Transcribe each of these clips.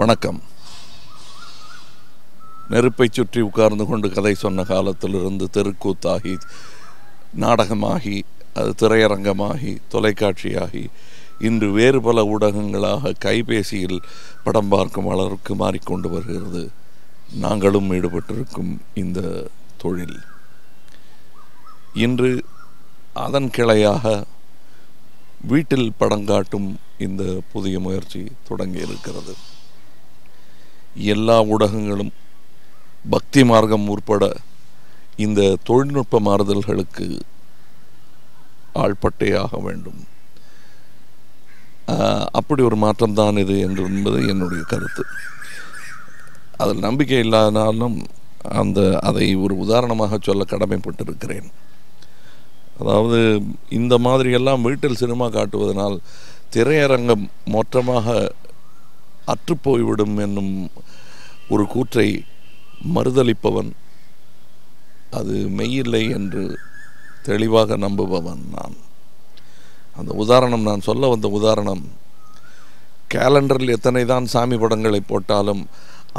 வணக்கம். நெருப்பை சுற்றி உட்கார்ந்து கொண்டு கதை சொன்ன காலத்திலிருந்து தெருக்கூத்தாகி, நாடகமாகி, அது திரையரங்கமாகி, தொலைக்காட்சியாகி, இன்று வேறு பல ஊடகங்களாக கைபேசியில் படம் பார்க்கும் அளவுக்கு மாறிக்கொண்டு வருகிறது நாங்களும் ஈடுபட்டிருக்கும் இந்த தொழில். இன்று அதன் கிளையாக வீட்டில் படம் காட்டும் இந்த புதிய முயற்சி தொடங்கி இருக்கிறது. எல்லா ஊடகங்களும் பக்தி மார்க்கம் உட்பட இந்த தொழில்நுட்ப மாறுதல்களுக்கு ஆள்பட்டே ஆக வேண்டும். அப்படி ஒரு மாற்றம்தான் இது என்பது என்னுடைய கருத்து. அதில் நம்பிக்கை இல்லாதனாலும் அதை ஒரு உதாரணமாக சொல்ல கடமைப்பட்டிருக்கிறேன். அதாவது இந்த மாதிரியெல்லாம் வீட்டில் சினிமா காட்டுவதனால் திரையரங்கம் மொத்தமாக அற்றுப்போய்விடும் என்னும் ஒரு கூற்றை மறுதளிப்பவன், அது மெய்யில்லை என்று தெளிவாக நம்புபவன் நான். அந்த உதாரணம், நான் சொல்ல வந்த உதாரணம், கேலண்டரில் எத்தனை தான் சாமி படங்களை போட்டாலும்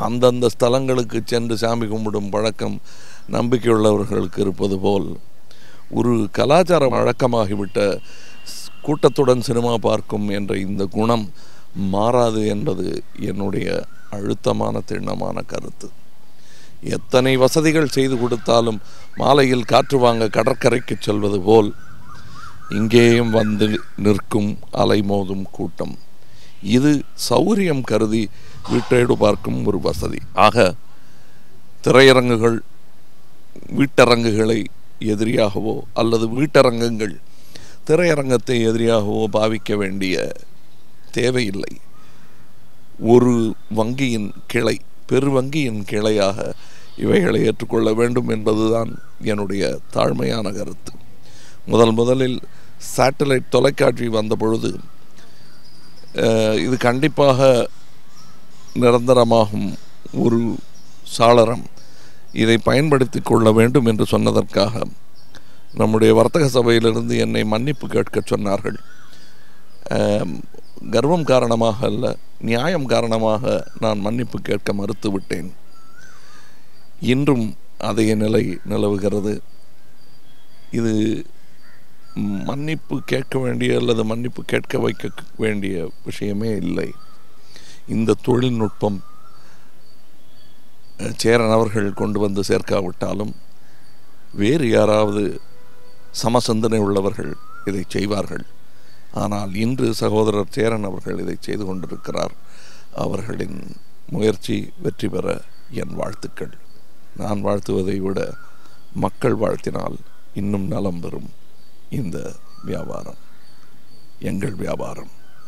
அந்தந்த ஸ்தலங்களுக்கு சென்று சாமி கும்பிடும் பழக்கம் நம்பிக்கையுள்ளவர்களுக்கு இருப்பது போல் ஒரு கலாச்சாரம் வழக்கமாகிவிட்ட கூட்டத்துடன் சினிமா பார்க்கும் என்ற இந்த குணம் மாறாது என்பது என்னுடைய அழுத்தமான திண்ணமான கருத்து. எத்தனை வசதிகள் செய்து கொடுத்தாலும் மாலையில் காற்று வாங்க கடற்கரைக்கு செல்வது போல் இங்கேயும் வந்து நிற்கும் அலைமோதும் கூட்டம். இது சௌகரியம் கருதி வீட்டோடு பார்க்கும் ஒரு வசதி. ஆக திரையரங்குகள் வீட்டரங்குகளை எதிரியாகவோ அல்லது வீட்டரங்கங்கள் திரையரங்கத்தை எதிரியாகவோ பாவிக்க வேண்டிய தேவையில்லை. ஒரு வங்கியின் கிளை, பெரு வங்கியின் கிளையாக இவைகளை ஏற்றுக்கொள்ள வேண்டும் என்பதுதான் என்னுடைய தாழ்மையான கருத்து. முதலில் சேட்டலைட் தொலைக்காட்சி வந்த பொழுது இது கண்டிப்பாக நிரந்தரமாகும் ஒரு சாளரம், இதை பயன்படுத்தி கொள்ள வேண்டும் என்று சொன்னதற்காக நம்முடைய வர்த்தக சபையிலிருந்து என்னை மன்னிப்பு கேட்க சொன்னார்கள். கர்வம் காரணமாக அல்ல, நியாயம் காரணமாக நான் மன்னிப்பு கேட்க மறுத்து விட்டேன். இன்றும் அதே நிலை நிலவுகிறது. இது மன்னிப்பு கேட்க வேண்டிய அல்லது மன்னிப்பு கேட்க வைக்க வேண்டிய விஷயமே இல்லை. இந்த தொழில்நுட்பம் சேரன் அவர்கள் கொண்டு வந்து சேர்க்காவிட்டாலும் வேறு யாராவது சமசிந்தனை உள்ளவர்கள் இதை செய்வார்கள். ஆனால் இன்று சகோதரர் சேரன் அவர்கள் இதை செய்து கொண்டிருக்கிறார். அவர்களின் முயற்சி வெற்றி பெற என் வாழ்த்துக்கள். நான் வாழ்த்துவதை விட மக்கள் வாழ்த்தினால் இன்னும் நலம் பெறும் இந்த வியாபாரம், எங்கள் வியாபாரம்.